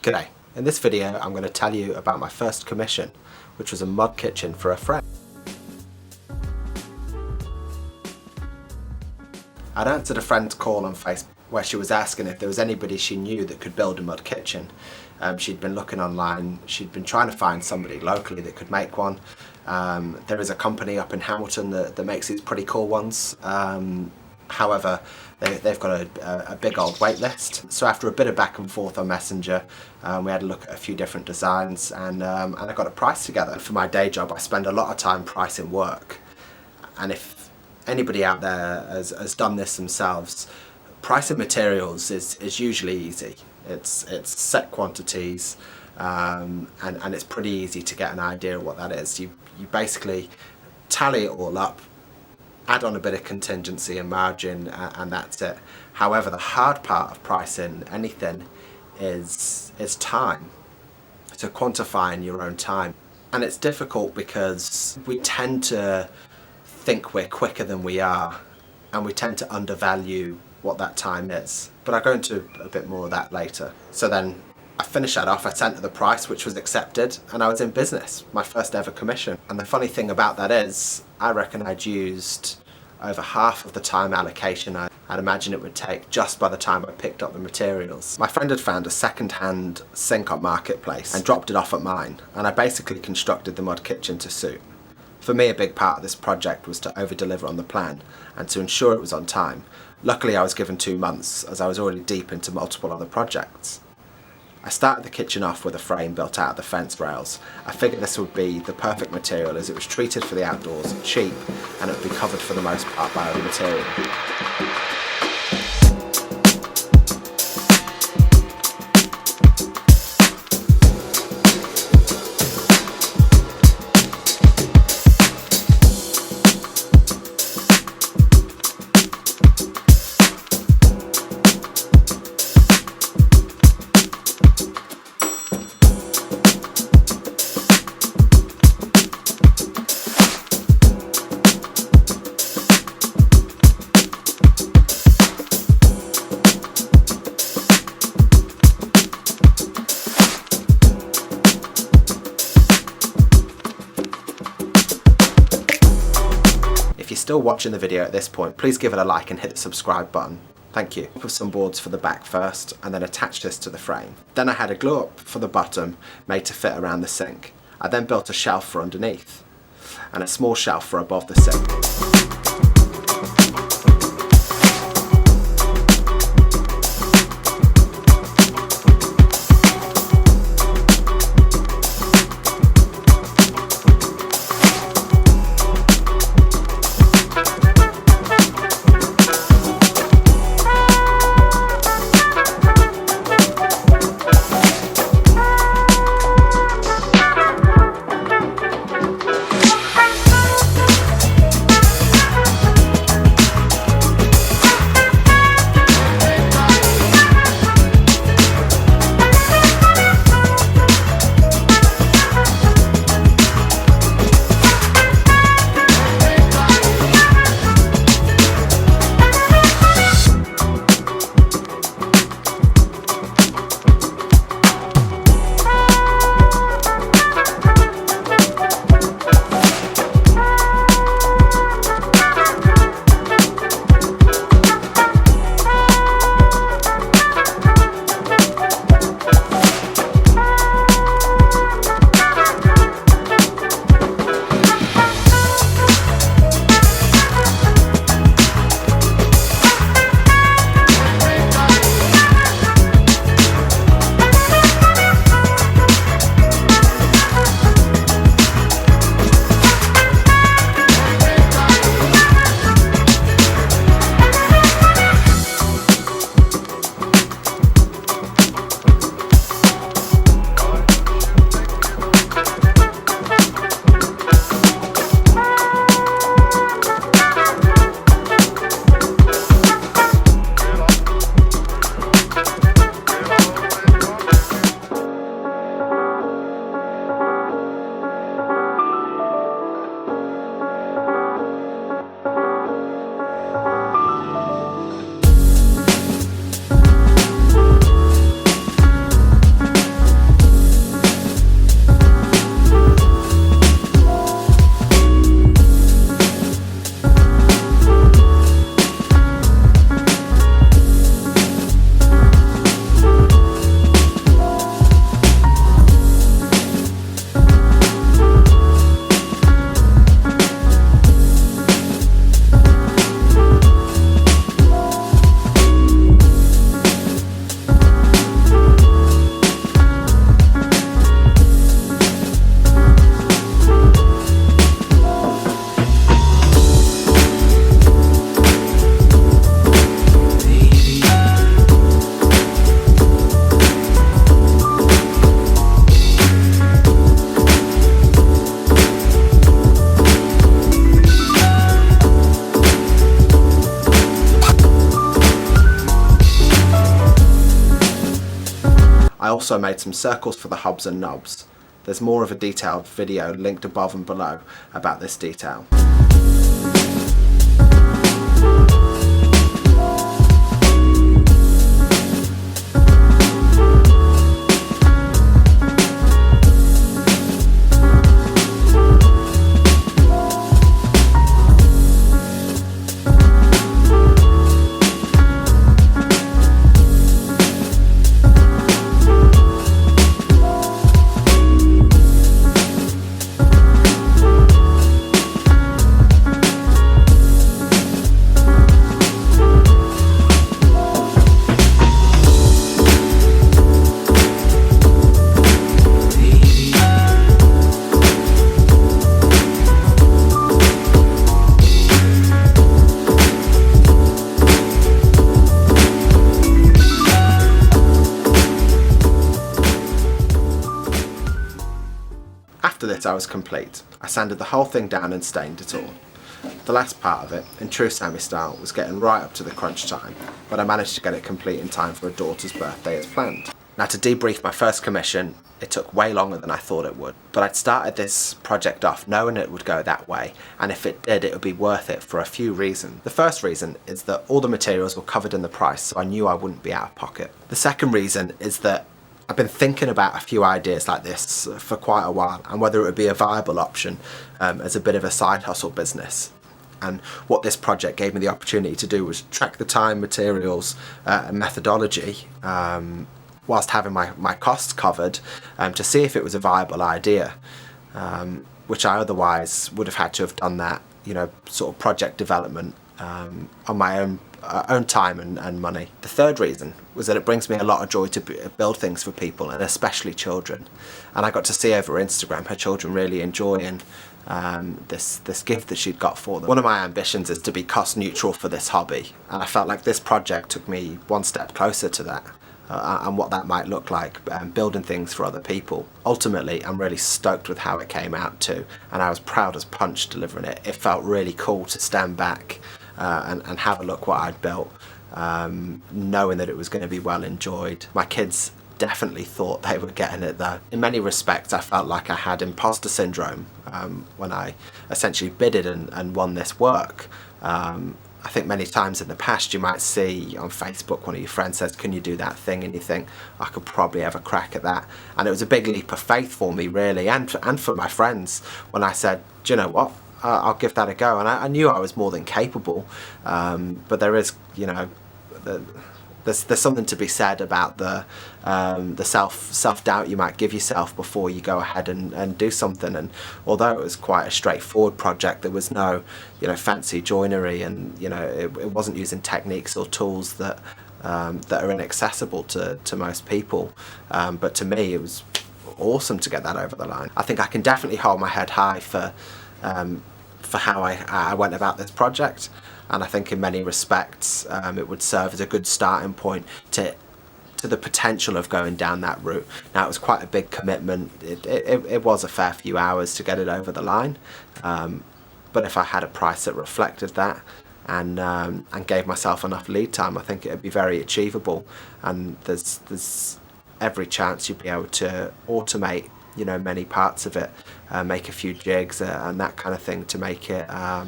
G'day. In this video I'm going to tell you about my first commission, which was a mud kitchen for a friend. I'd answered a friend's call on Facebook where she was asking if there was anybody she knew that could build a mud kitchen. She'd been looking online, she'd been trying to find somebody locally that could make one. There is a company up in Hamilton that makes these pretty cool ones. However, they've got a big old wait list. So after a bit of back and forth on Messenger, we had a look at a few different designs and I got a price together. For my day job, I spend a lot of time pricing work. And if anybody out there has done this themselves, pricing materials is usually easy. It's set quantities and it's pretty easy to get an idea of what that is. You basically tally it all up, add on a bit of contingency and margin, and that's it. However, the hard part of pricing anything is time. So quantifying your own time. And it's difficult because we tend to think we're quicker than we are, and we tend to undervalue what that time is. But I'll go into a bit more of that later. So then I finished that off, I sent her the price, which was accepted, and I was in business, my first ever commission. And the funny thing about that is, I reckon I'd used over half of the time allocation I'd imagine it would take just by the time I picked up the materials. My friend had found a second-hand sink on Marketplace and dropped it off at mine, and I basically constructed the mud kitchen to suit. For me, a big part of this project was to over-deliver on the plan and to ensure it was on time. Luckily, I was given 2 months, as I was already deep into multiple other projects. I started the kitchen off with a frame built out of the fence rails. I figured this would be the perfect material as it was treated for the outdoors, cheap, and it would be covered for the most part by other material. If you're still watching the video at this point, please give it a like and hit the subscribe button. Thank you. Put some boards for the back first and then attach this to the frame. Then I had a glue up for the bottom made to fit around the sink. I then built a shelf for underneath and a small shelf for above the sink. also made some circles for the hubs and knobs. There's more of a detailed video linked above and below about this detail. After this I was complete. I sanded the whole thing down and stained it all. The last part of it, in true Sammy style, was getting right up to the crunch time, but I managed to get it complete in time for a daughter's birthday as planned. Now, to debrief my first commission, it took way longer than I thought it would, but I'd started this project off knowing it would go that way, and if it did, it would be worth it for a few reasons. The first reason is that all the materials were covered in the price, so I knew I wouldn't be out of pocket. The second reason is that I've been thinking about a few ideas like this for quite a while, and whether it would be a viable option as a bit of a side hustle business. And what this project gave me the opportunity to do was track the time, materials, and methodology, whilst having my costs covered, to see if it was a viable idea, which I otherwise would have had to have done that, sort of project development on my own time and money. The third reason was that it brings me a lot of joy to build things for people, and especially children. And I got to see over Instagram her children really enjoying this gift that she'd got for them. One of my ambitions is to be cost neutral for this hobby, and I felt like this project took me one step closer to that. And what that might look like, building things for other people. Ultimately, I'm really stoked with how it came out too, and I was proud as punch delivering it. It felt really cool to stand back and have a look what I'd built, knowing that it was going to be well enjoyed. My kids definitely thought they were getting it though. In many respects, I felt like I had imposter syndrome when I essentially bidded and won this work. I think many times in the past you might see on Facebook one of your friends says, "Can you do that thing?" and you think, I could probably have a crack at that. And it was a big leap of faith for me really, and for my friends, when I said, "Do you know what? I'll give that a go." And I knew I was more than capable, but there is, there's something to be said about the self-doubt you might give yourself before you go ahead and do something. And although it was quite a straightforward project, there was no fancy joinery, and it wasn't using techniques or tools that are inaccessible to most people, but to me it was awesome to get that over the line. I think I can definitely hold my head high for how I went about this project, and I think in many respects it would serve as a good starting point to the potential of going down that route. Now, it was quite a big commitment. It was a fair few hours to get it over the line, but if I had a price that reflected that and gave myself enough lead time, I think it would be very achievable. And there's every chance you'd be able to automate many parts of it, make a few jigs and that kind of thing to make it a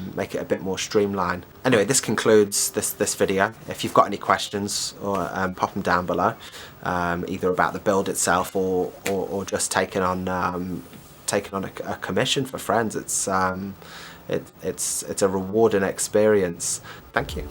bit more streamlined. Anyway, this concludes this video. If you've got any questions, or pop them down below, either about the build itself or just taking on a commission for friends. It's a rewarding experience. Thank you.